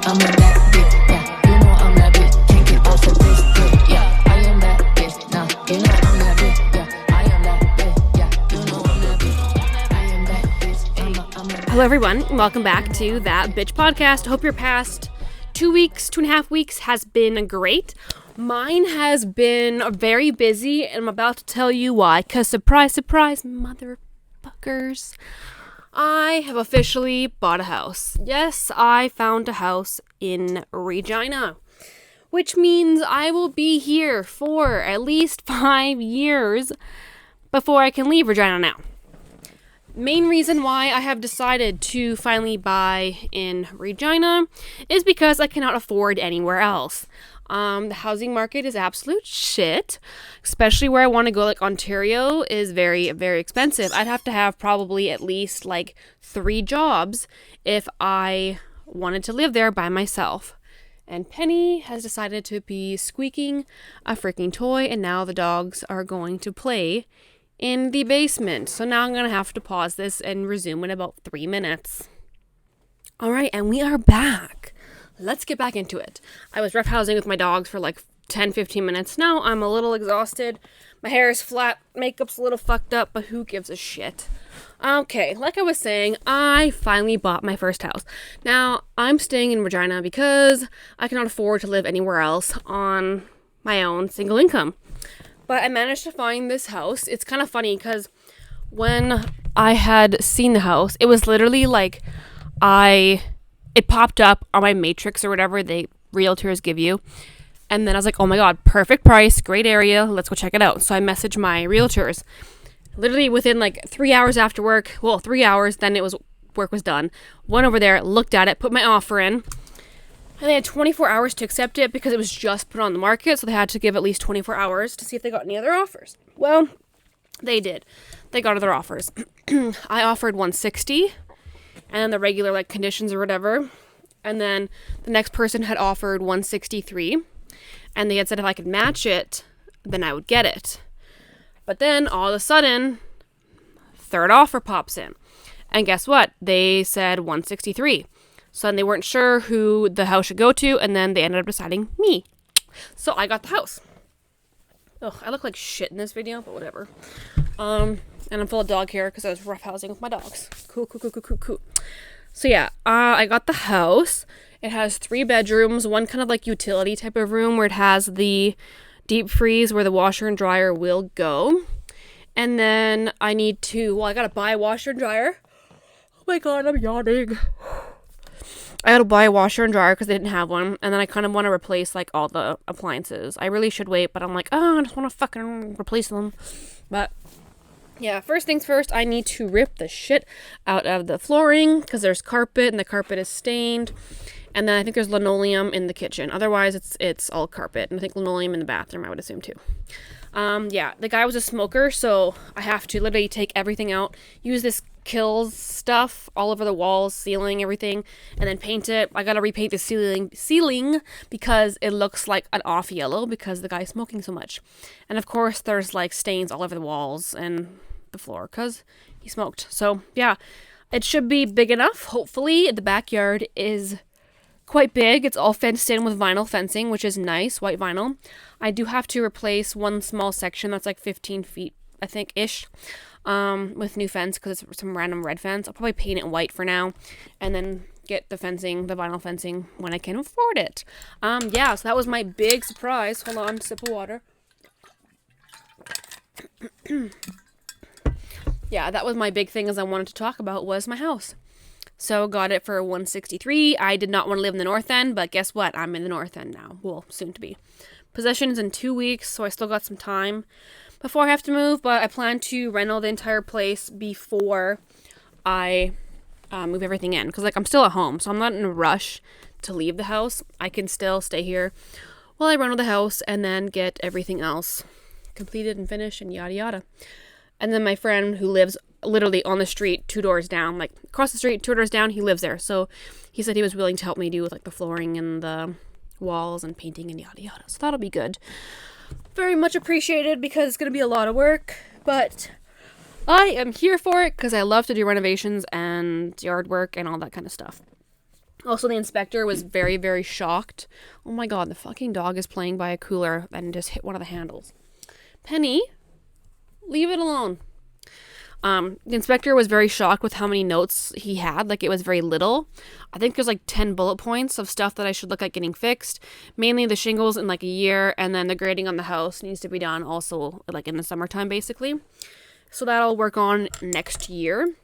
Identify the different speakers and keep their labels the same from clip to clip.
Speaker 1: I'm a bad bitch, yeah. You know I'm that bitch, can't get off of this dick, yeah. I am that bitch, now you know I'm that bitch, yeah. I am that bitch, yeah. You know I'm that bitch, I am that bitch, I'm a
Speaker 2: Hello everyone, and welcome back to That Bitch Podcast. Hope your past 2.5 weeks has been great. Mine has been very busy, and I'm about to tell you why. Cause surprise, surprise, motherfuckers, I have officially bought a house. Yes, I found a house in Regina, which means I will be here for at least 5 years before I can leave Regina now. Main reason why I have decided to finally buy in Regina is because I cannot afford anywhere else. The housing market is absolute shit, especially where I want to go, like Ontario is very, very expensive. I'd have to have probably at least like 3 jobs if I wanted to live there by myself. And Penny has decided to be squeaking a freaking toy, and now the dogs are going to play in the basement. So now I'm going to have to pause this and resume in about 3 minutes. All right, and we are back. Let's get back into it. I was roughhousing with my dogs for like 10-15 minutes. Now I'm a little exhausted. My hair is flat, makeup's a little fucked up, but who gives a shit? Okay, like I was saying, I finally bought my first house. Now, I'm staying in Regina because I cannot afford to live anywhere else on my own single income. But I managed to find this house. It's kind of funny because when I had seen the house, it was literally like it popped up on my matrix or whatever the realtors give you. And then I was like, oh my God, perfect price, great area. Let's go check it out. So I messaged my realtors. Literally within like 3 hours after work, 3 hours, then work was done. Went over there, looked at it, put my offer in. And they had 24 hours to accept it because it was just put on the market. So they had to give at least 24 hours to see if they got any other offers. Well, they did. They got other offers. I offered 160 and the regular like conditions or whatever. And then the next person had offered 163. And they had said if I could match it, then I would get it. But then all of a sudden, third offer pops in. And guess what? They said 163. So then they weren't sure who the house should go to, and then they ended up deciding me. So I got the house. Ugh, I look like shit in this video, but whatever. And I'm full of dog hair because I was roughhousing with my dogs. Cool. So yeah, I got the house. It has 3 bedrooms, one kind of like utility type of room where it has the deep freeze where the washer and dryer will go. And then I gotta buy a washer and dryer. Oh my God, I'm yawning. I had to buy a washer and dryer because they didn't have one. And then I kind of want to replace like all the appliances. I really should wait, but I'm like, I just want to fucking replace them. But yeah, first things first, I need to rip the shit out of the flooring because there's carpet and the carpet is stained. And then I think there's linoleum in the kitchen. Otherwise, it's all carpet. And I think linoleum in the bathroom, I would assume too. Yeah, the guy was a smoker, so I have to literally take everything out, use this Kills stuff all over the walls, ceiling, everything, and then paint it. I gotta repaint the ceiling because it looks like an off yellow because the guy's smoking so much. And of course, there's like stains all over the walls and the floor because he smoked. So yeah, it should be big enough. Hopefully, the backyard is quite big. It's all fenced in with vinyl fencing, which is nice, white vinyl. I do have to replace one small section that's like 15 feet, I think, ish, with new fence because it's some random red fence. I'll probably paint it white for now and then get the vinyl fencing when I can afford it. Yeah, so that was my big surprise. Hold on, sip of water. Yeah, that was my big thing as I wanted to talk about was my house. So got it for 163. I did not want to live in the north end, but guess what? I'm in the north end now. Well, soon to be. Possession's in 2 weeks, so I still got some time before I have to move, but I plan to reno the entire place before I move everything in. Because, I'm still at home, so I'm not in a rush to leave the house. I can still stay here while I reno the house and then get everything else completed and finished and yada yada. And then my friend who lives literally on the street, 2 doors down, like across the street, 2 doors down, he lives there. So he said he was willing to help me do with the flooring and the walls and painting and yada yada. So that'll be good. Very much appreciated because it's going to be a lot of work, but I am here for it because I love to do renovations and yard work and all that kind of stuff. Also, the inspector was very, very shocked. Oh my god, the fucking dog is playing by a cooler and just hit one of the handles. Penny, leave it alone. The inspector was very shocked with how many notes he had. Like, it was very little. I think there's like 10 bullet points of stuff that I should look at getting fixed. Mainly the shingles in like a year, and then the grading on the house needs to be done also like in the summertime, basically. So that'll work on next year.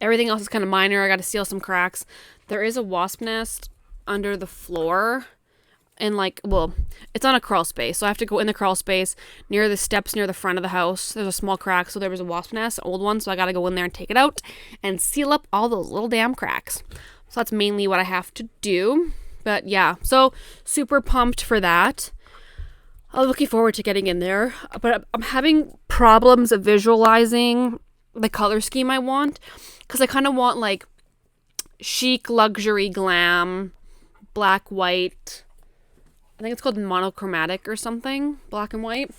Speaker 2: Everything else is kind of minor. I got to seal some cracks. There is a wasp nest under the floor. And like, well, it's on a crawl space, so I have to go in the crawl space near the steps near the front of the house. There's a small crack, so there was a wasp nest, an old one, so I gotta go in there and take it out and seal up all those little damn cracks. So that's mainly what I have to do. But yeah, so super pumped for that. I'm looking forward to getting in there, but I'm having problems of visualizing the color scheme I want, because I kind of want like chic, luxury, glam, black, white. I think it's called monochromatic or something, black and white.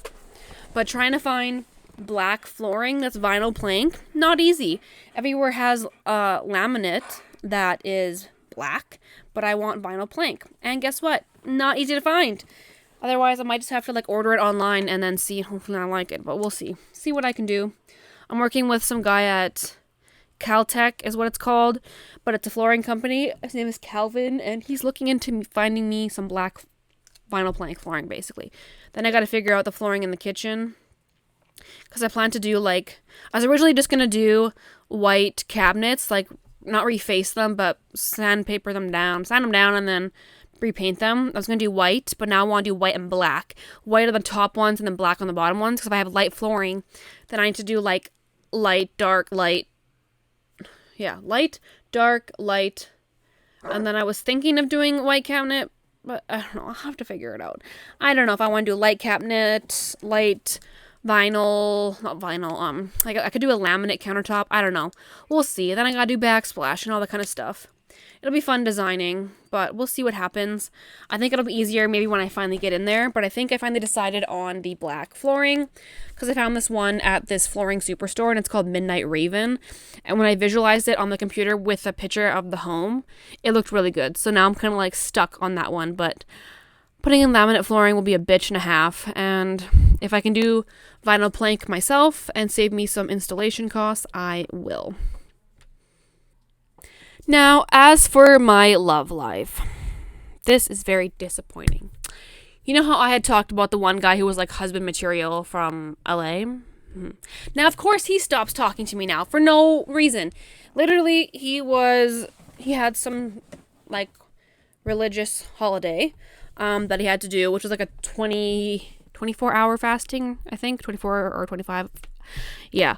Speaker 2: But trying to find black flooring that's vinyl plank, not easy. Everywhere has laminate that is black, but I want vinyl plank. And guess what? Not easy to find. Otherwise, I might just have to like order it online and then see. Hopefully I like it, but we'll see. See what I can do. I'm working with some guy at Caltech is what it's called, but it's a flooring company. His name is Calvin, and he's looking into finding me some black vinyl plank flooring, basically. Then I got to figure out the flooring in the kitchen, because I plan to do like, I was originally just going to do white cabinets, like not reface them, but sand them down, and then repaint them. I was going to do white, but now I want to do white and black. White on the top ones and then black on the bottom ones, because if I have light flooring, then I need to do like light, dark, light. Yeah, light, dark, light. And then I was thinking of doing white cabinet, but I don't know. I'll have to figure it out. I don't know if I want to do light cabinet, light vinyl, not vinyl. Like I could do a laminate countertop. I don't know. We'll see. Then I gotta do backsplash and all that kind of stuff. It'll be fun designing, but we'll see what happens. I think it'll be easier maybe when I finally get in there, but I think I finally decided on the black flooring, because I found this one at this flooring superstore, and it's called Midnight Raven. And when I visualized it on the computer with a picture of the home, it looked really good. So now I'm kind of like stuck on that one, but putting in laminate flooring will be a bitch and a half, and if I can do vinyl plank myself and save me some installation costs, I will. Now, as for my love life, this is very disappointing. You know how I had talked about the one guy who was like husband material from LA? Now, of course, he stops talking to me now for no reason. Literally, he had some like religious holiday that he had to do, which was like a 24-hour fasting, I think, 24 or 25. Yeah.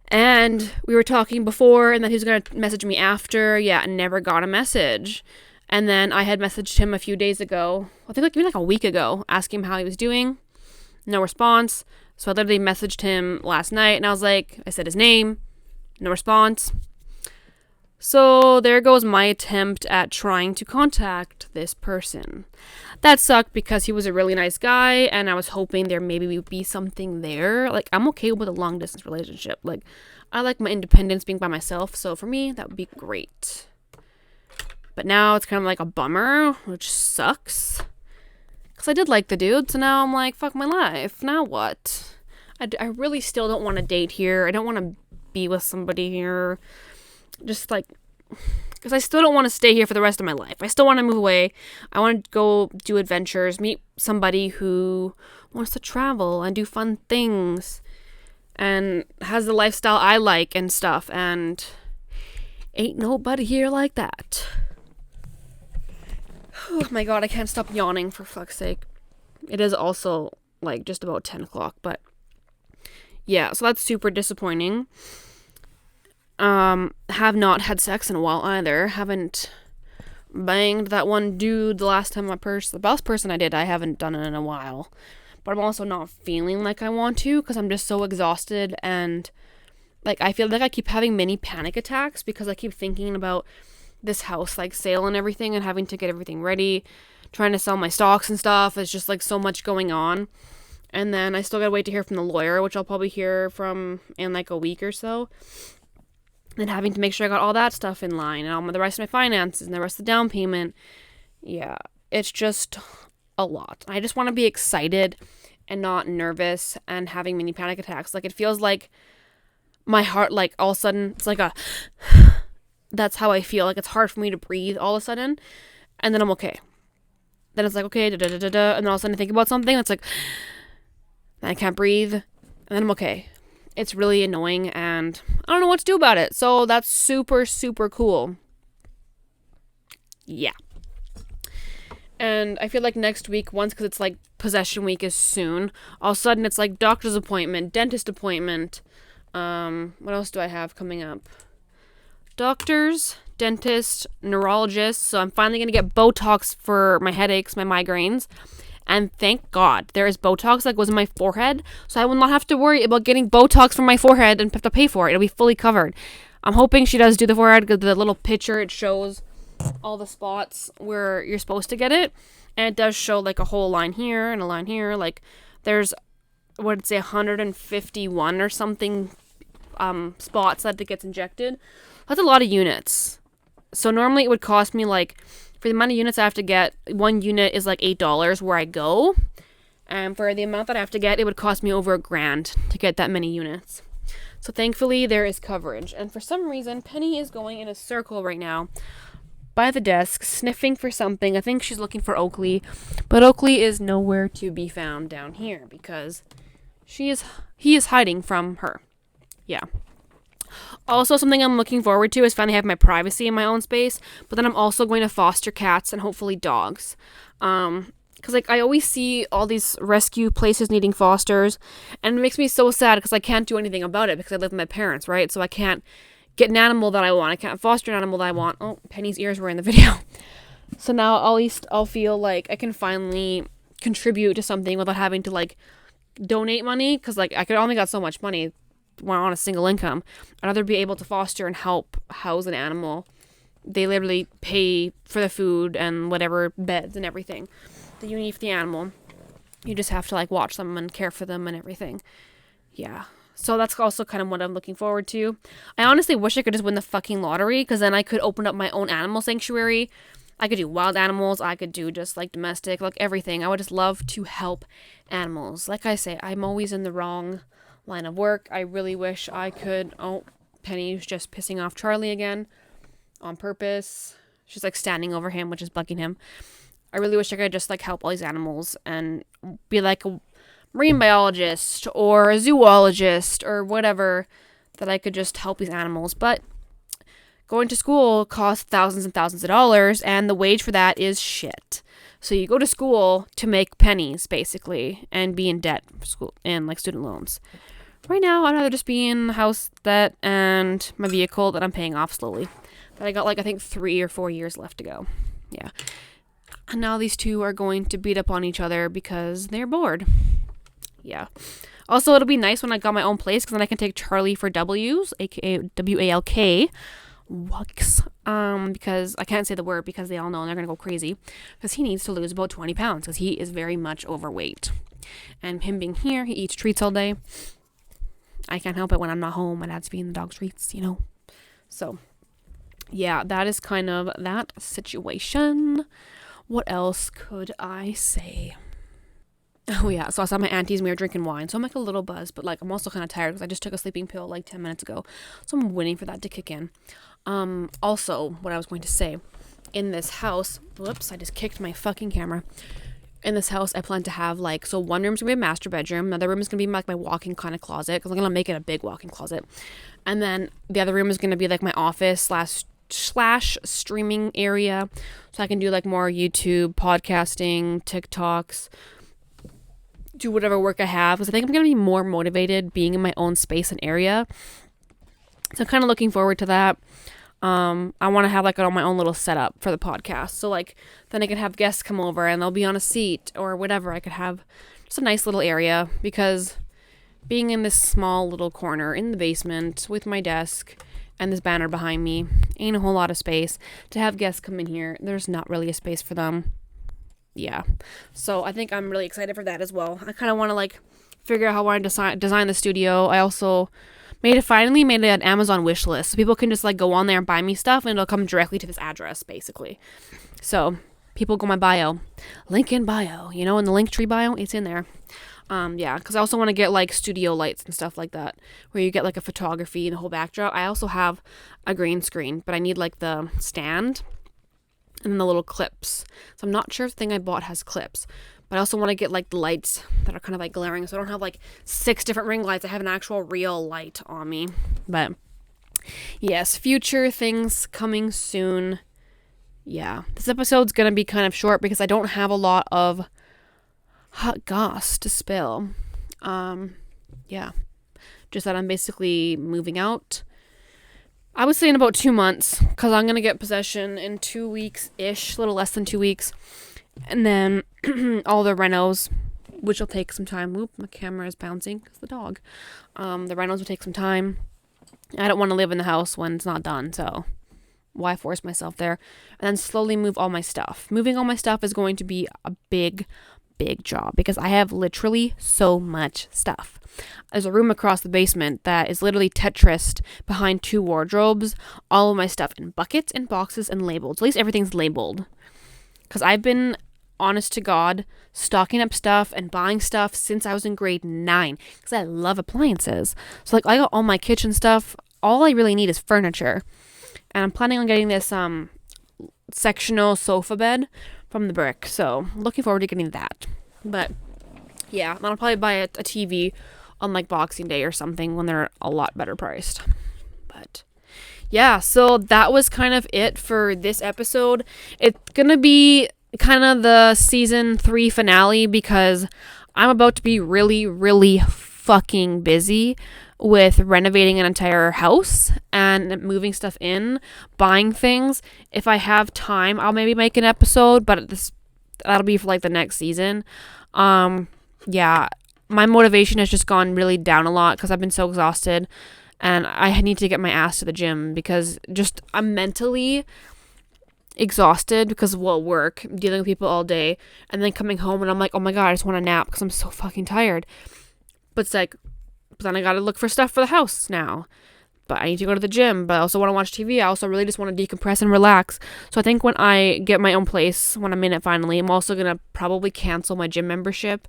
Speaker 2: And we were talking before, and then he was going to message me after. Yeah, and never got a message. And then I had messaged him a few days ago, I think maybe like a week ago, asking him how he was doing. No response. So I literally messaged him last night, and I said his name. No response. So there goes my attempt at trying to contact this person. That sucked because he was a really nice guy, and I was hoping there maybe would be something there. Like, I'm okay with a long distance relationship. Like, I like my independence, being by myself, so for me, that would be great. But now it's kind of like a bummer, which sucks. Because I did like the dude, so now I'm like, fuck my life. Now what? I really still don't want to date here. I don't want to be with somebody here. Just like, because I still don't want to stay here for the rest of my life. I still want to move away. I want to go do adventures, meet somebody who wants to travel and do fun things and has the lifestyle I like and stuff, and ain't nobody here like that. Oh my god, I can't stop yawning, for fuck's sake. It is also like just about 10 o'clock, but yeah, so that's super disappointing. Have not had sex in a while either. Haven't banged that one dude the last time the last person I did, I haven't done it in a while. But I'm also not feeling like I want to, because I'm just so exhausted, and like I feel like I keep having mini panic attacks because I keep thinking about this house like sale and everything, and having to get everything ready, trying to sell my stocks and stuff. It's just like so much going on. And then I still gotta wait to hear from the lawyer, which I'll probably hear from in like a week or so. and having to make sure I got all that stuff in line and all the rest of my finances and the rest of the down payment. Yeah, it's just a lot. I just want to be excited and not nervous and having mini panic attacks. Like, it feels like my heart, like, all of a sudden, it's like a, that's how I feel. Like, it's hard for me to breathe all of a sudden, and then I'm okay. Then it's like, okay, and then all of a sudden I think about something, it's like, I can't breathe, and then I'm okay. It's really annoying, and I don't know what to do about it. So that's super, super cool. Yeah. And I feel like next week, because it's like possession week is soon, all of a sudden it's like doctor's appointment, dentist appointment. What else do I have coming up? Doctors, dentist, neurologist. So I'm finally going to get Botox for my headaches, my migraines. And thank God there is Botox that goes in my forehead. So I will not have to worry about getting Botox from my forehead and have to pay for it. It'll be fully covered. I'm hoping she does do the forehead because the little picture, it shows all the spots where you're supposed to get it. And it does show like a whole line here and a line here. Like there's, what I'd say, 151 or something spots that it gets injected. That's a lot of units. So normally it would cost me like, for the amount of units I have to get, one unit is like $8 where I go. And for the amount that I have to get, it would cost me over $1,000 to get that many units. So thankfully there is coverage. And for some reason, Penny is going in a circle right now by the desk, sniffing for something. I think she's looking for Oakley, but Oakley is nowhere to be found down here because he is hiding from her. Yeah. Also, something I'm looking forward to is finally have my privacy in my own space, but then I'm also going to foster cats and hopefully dogs. Because like I always see all these rescue places needing fosters, and it makes me so sad because I can't do anything about it because I live with my parents, right? So I can't get an animal that I want. I can't foster an animal that I want. Oh, Penny's ears were in the video. So now at least I'll feel like I can finally contribute to something without having to like donate money, because like I could only got so much money on a single income. I'd rather be able to foster and help house an animal. They literally pay for the food and whatever, beds and everything that you need for the animal. You just have to like watch them and care for them and everything. Yeah. So that's also kind of what I'm looking forward to. I honestly wish I could just win the fucking lottery, because then I could open up my own animal sanctuary. I could do wild animals. I could do just like domestic, like everything. I would just love to help animals. Like I say, I'm always in the wrong line of work. I really wish I could. Oh, Penny's just pissing off Charlie again on purpose. She's like standing over him, which is bugging him. I really wish I could just like help all these animals and be like a marine biologist or a zoologist or whatever, that I could just help these animals. But going to school costs thousands and thousands of dollars, and the wage for that is shit. So you go to school to make pennies, basically, and be in debt for school and like student loans. Right now, I'd rather just be in the house debt and my vehicle that I'm paying off slowly. That I got like, I think 3 or 4 years left to go. Yeah. And now these two are going to beat up on each other because they're bored. Yeah. Also, it'll be nice when I got my own place, because then I can take Charlie for W's, aka WALK, walks, because I can't say the word because they all know and they're gonna go crazy, because he needs to lose about 20 pounds because he is very much overweight. And him being here, he eats treats all day. I can't help it when I'm not home. My dad's feeding the dog treats, you know. So yeah, that is kind of that situation. What else could I say? Oh yeah, so I saw my aunties and we were drinking wine, so I'm like a little buzzed, but like I'm also kind of tired because I just took a sleeping pill like 10 minutes ago, so I'm waiting for that to kick in. Also, what I was going to say, in this house, whoops, I just kicked my fucking camera. In this house, I plan to have like, so one room's gonna be a master bedroom, another room is gonna be like my walk-in kind of closet, because I'm gonna make it a big walk-in closet, and then the other room is gonna be like my office slash streaming area, so I can do like more YouTube, podcasting, TikToks, do whatever work I have, because I think I'm going to be more motivated being in my own space and area. So I'm kind of looking forward to that. I want to have like my own little setup for the podcast. So like then I can have guests come over and they'll be on a seat or whatever. I could have just a nice little area, because being in this small little corner in the basement with my desk and this banner behind me ain't a whole lot of space. To have guests come in here, there's not really a space for them. Yeah, so I think I'm really excited for that as well. I kind of want to like figure out how I want to design the studio. finally made an Amazon wish list. So people can just like go on there and buy me stuff and it'll come directly to this address basically. So people go my bio. Link in bio. You know, in the Linktree bio, it's in there. Yeah, because I also want to get like studio lights and stuff like that, where you get like a photography and the whole backdrop. I also have a green screen, but I need like the stand and the little clips. So I'm not sure if the thing I bought has clips, but I also want to get like the lights that are kind of like glaring, so I don't have like 6 different ring lights. I have an actual real light on me. But yes, future things coming soon. Yeah, this episode's gonna be kind of short because I don't have a lot of hot goss to spill. Yeah, just that I'm basically moving out. I would say in about 2 months, because I'm gonna get possession in 2 weeks-ish, a little less than 2 weeks, and then all the renos, which will take some time. Oop, my camera is bouncing because the dog. The renos will take some time. I don't want to live in the house when it's not done, so why force myself there? And then slowly move all my stuff. Moving all my stuff is going to be a big job because I have literally so much stuff. There's a room across the basement that is literally Tetrised behind 2 wardrobes. All of my stuff in buckets and boxes and labeled. So at least everything's labeled. Because I've been, honest to God, stocking up stuff and buying stuff since I was in grade 9. Because I love appliances. So like I got all my kitchen stuff. All I really need is furniture. And I'm planning on getting this sectional sofa bed from the Brick. So looking forward to getting that. But yeah, I'll probably buy a TV on like Boxing Day or something when they're a lot better priced. But yeah, so that was kind of it for this episode. It's gonna be kind of the season 3 finale because I'm about to be really, really fucking busy with renovating an entire house and moving stuff in, buying things. If I have time, I'll maybe make an episode, but that'll be for like the next season. Yeah, my motivation has just gone really down a lot because I've been so exhausted and I need to get my ass to the gym because I'm mentally exhausted because of work, dealing with people all day, and then coming home and I'm like, oh my God, I just want a nap because I'm so fucking tired. But it's like, but then I gotta look for stuff for the house now. But I need to go to the gym, but I also want to watch TV. I also really just want to decompress and relax. So I think when I get my own place, when I'm in it finally, I'm also going to probably cancel my gym membership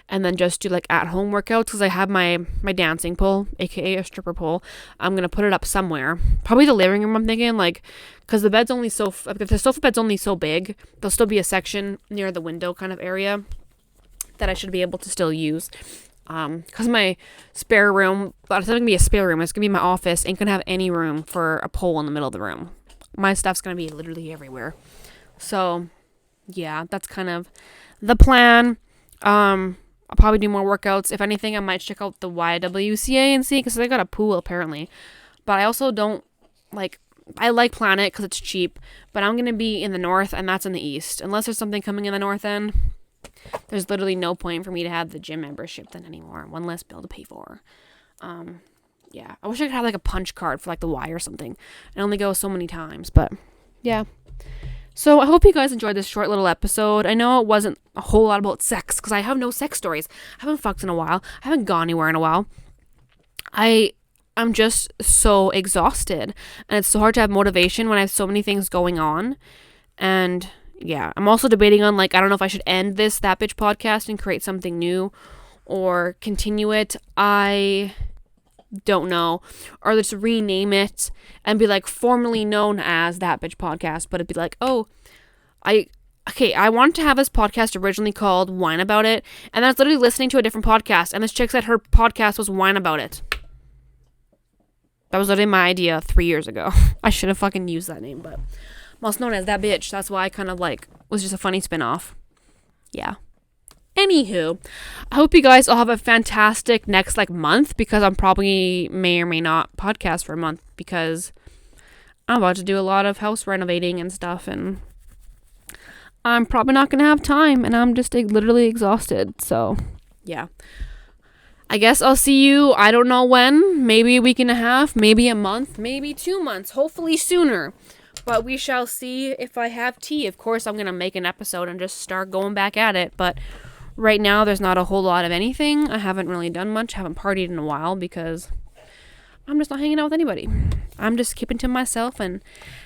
Speaker 2: and then just do like at-home workouts because I have my dancing pole, aka a stripper pole. I'm going to put it up somewhere. Probably the living room, I'm thinking, like, because the bed's only the sofa bed's only so big, there'll still be a section near the window kind of area that I should be able to still use. Because my spare room, but it's not gonna be a spare room, it's gonna be my office, ain't gonna have any room for a pole in the middle of the room. My stuff's gonna be literally everywhere. So, yeah, that's kind of the plan. I'll probably do more workouts. If anything, I might check out the YWCA and see, because they got a pool apparently. But I also don't, I like Planet because it's cheap, but I'm gonna be in the north and that's in the east. Unless there's something coming in the north end, there's literally no point for me to have the gym membership then anymore. One less bill to pay for. Yeah. I wish I could have like a punch card for like the Y or something. I only go so many times, but yeah. So I hope you guys enjoyed this short little episode. I know it wasn't a whole lot about sex because I have no sex stories. I haven't fucked in a while. I haven't gone anywhere in a while. I'm just so exhausted and it's so hard to have motivation when I have so many things going on. And yeah, I'm also debating on, I don't know if I should end That Bitch podcast and create something new or continue it. I don't know. Or just rename it and be formally known as That Bitch podcast. But it'd be I wanted to have this podcast originally called Whine About It. And then I was literally listening to a different podcast. And this chick said her podcast was Whine About It. That was literally my idea 3 years ago. I should have fucking used that name, but I'm also known as That Bitch. That's why I kind of was just a funny spin-off. Yeah. Anywho, I hope you guys all have a fantastic next month because I'm probably may or may not podcast for a month because I'm about to do a lot of house renovating and stuff and I'm probably not going to have time and I'm just literally exhausted. So, yeah. I guess I'll see you, I don't know when, maybe a week and a half, maybe a month, maybe 2 months, hopefully sooner. But we shall see if I have tea. Of course, I'm going to make an episode and just start going back at it. But right now, there's not a whole lot of anything. I haven't really done much. Haven't partied in a while because I'm just not hanging out with anybody. I'm just keeping to myself and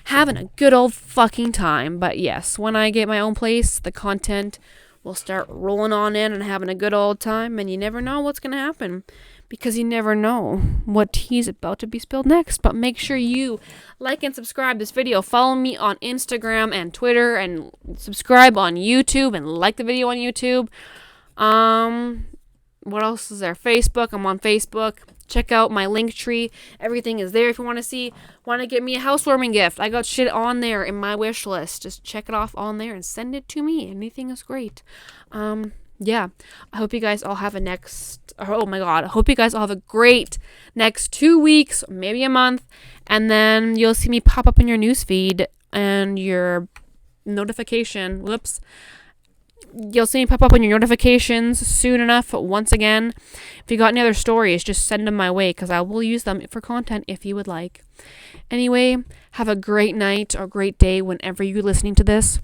Speaker 2: having a good old fucking time. But yes, when I get my own place, the content will start rolling on in and having a good old time. And you never know what's going to happen, because you never know what tea's about to be spilled next. But make sure you like and subscribe this video. Follow me on Instagram and Twitter, and subscribe on YouTube and like the video on YouTube. What else is there? Facebook. I'm on Facebook. Check out my link tree. Everything is there if you want to get me a housewarming gift. I got shit on there in my wish list. Just check it off on there and send it to me. Anything is great. Yeah. I hope you guys all have I hope you guys all have a great next 2 weeks, maybe a month, and then you'll see me pop up in your newsfeed and your notification. You'll see me pop up on your notifications soon enough. Once again, if you got any other stories, just send them my way, because I will use them for content if you would like. Anyway, have a great night or great day whenever you're listening to this.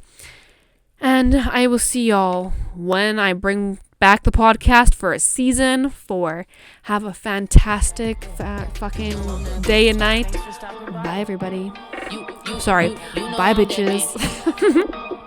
Speaker 2: And I will see y'all when I bring back the podcast for season 4. Have a fantastic fucking day and night. Bye, everybody. Sorry. Bye, bitches.